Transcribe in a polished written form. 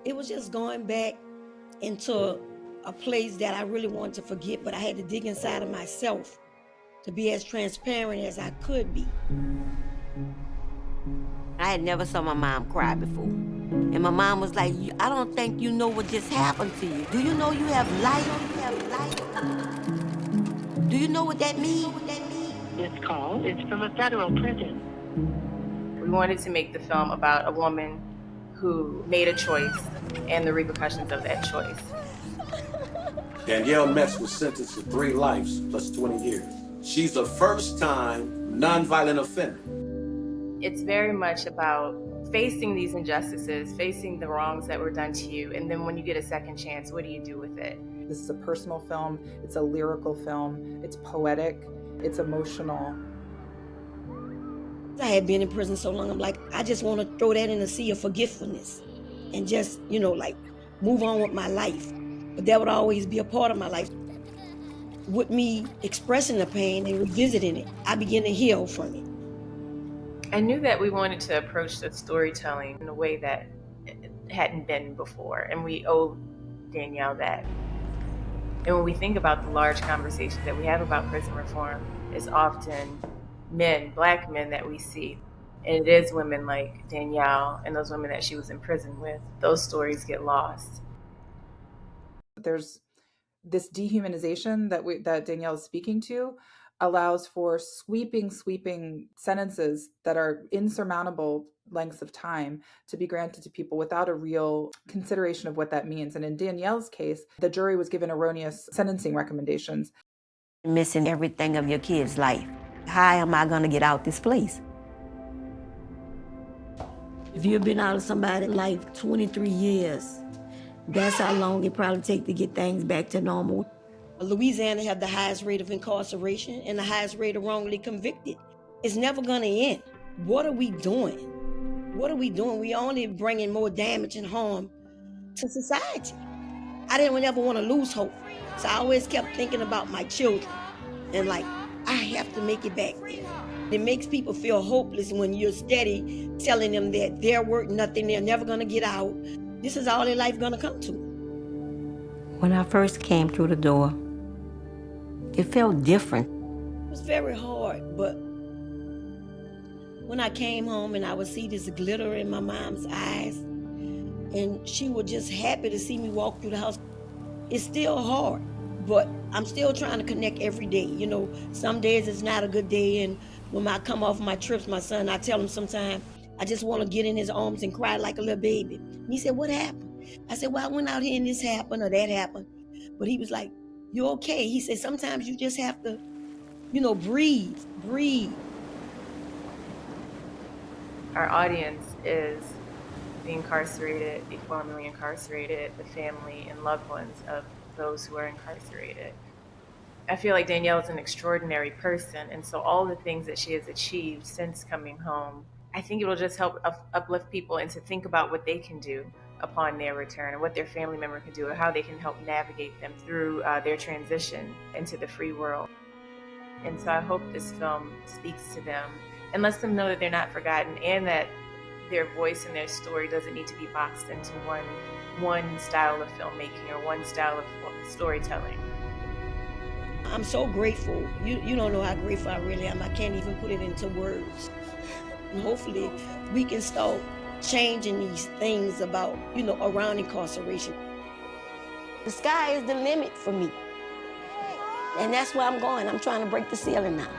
It was just going back into a place that I really wanted to forget, but I had to dig inside of myself to be as transparent as I could be. I had never saw my mom cry before. And my mom was like, I don't think you know what just happened to you. Do you know you have life? Do you know what that means? This call is from a federal prison. We wanted to make the film about a woman who made a choice and the repercussions of that choice. Danielle Metz was sentenced to 3 lives plus 20 years. She's a first-time nonviolent offender. It's very much about facing these injustices, facing the wrongs that were done to you, and then when you get a second chance, what do you do with it? This is a personal film, it's a lyrical film, it's poetic, it's emotional. I had been in prison so long, I'm like, I just want to throw that in the sea of forgetfulness and just, like move on with my life. But that would always be a part of my life. With me expressing the pain and revisiting it, I began to heal from it. I knew that we wanted to approach the storytelling in a way that it hadn't been before, and we owe Danielle that. And when we think about the large conversations that we have about prison reform, it's often men, Black men that we see. And it is women like Danielle and those women that she was in prison with. Those stories get lost. There's this dehumanization that Danielle is speaking to allows for sweeping sentences that are insurmountable lengths of time to be granted to people without a real consideration of what that means. And in Danielle's case, the jury was given erroneous sentencing recommendations. Missing everything of your kid's life. How am I gonna get out this place? If you've been out of somebody's life 23 years, that's how long it probably takes to get things back to normal. Louisiana have the highest rate of incarceration and the highest rate of wrongly convicted. It's never gonna end. What are we doing? What are we doing? We only bringing more damage and harm to society. I didn't ever want to lose hope. So I always kept thinking about my children and I have to make it back there. It makes people feel hopeless when you're steady telling them that they're worth nothing, they're never gonna get out. This is all their life gonna come to. When I first came through the door, it felt different. It was very hard, but when I came home and I would see this glitter in my mom's eyes, and she was just happy to see me walk through the house. It's still hard, but I'm still trying to connect every day. Some days it's not a good day, and when I come off my trips, my son, I tell him sometimes, I just want to get in his arms and cry like a little baby. And he said, what happened? I said, well, I went out here and this happened or that happened. But he was like, you okay? He said, sometimes you just have to, breathe. Our audience is the incarcerated, the formerly incarcerated, the family and loved ones of those who are incarcerated. I feel like Danielle is an extraordinary person, and so all the things that she has achieved since coming home, I think it will just help uplift people and to think about what they can do upon their return and what their family member can do and how they can help navigate them through their transition into the free world. And so I hope this film speaks to them and lets them know that they're not forgotten and that their voice and their story doesn't need to be boxed into one style of filmmaking or one style of storytelling. I'm so grateful. You don't know how grateful I really am. I can't even put it into words. And hopefully we can start changing these things about, around incarceration. The sky is the limit for me. And that's where I'm going. I'm trying to break the ceiling now.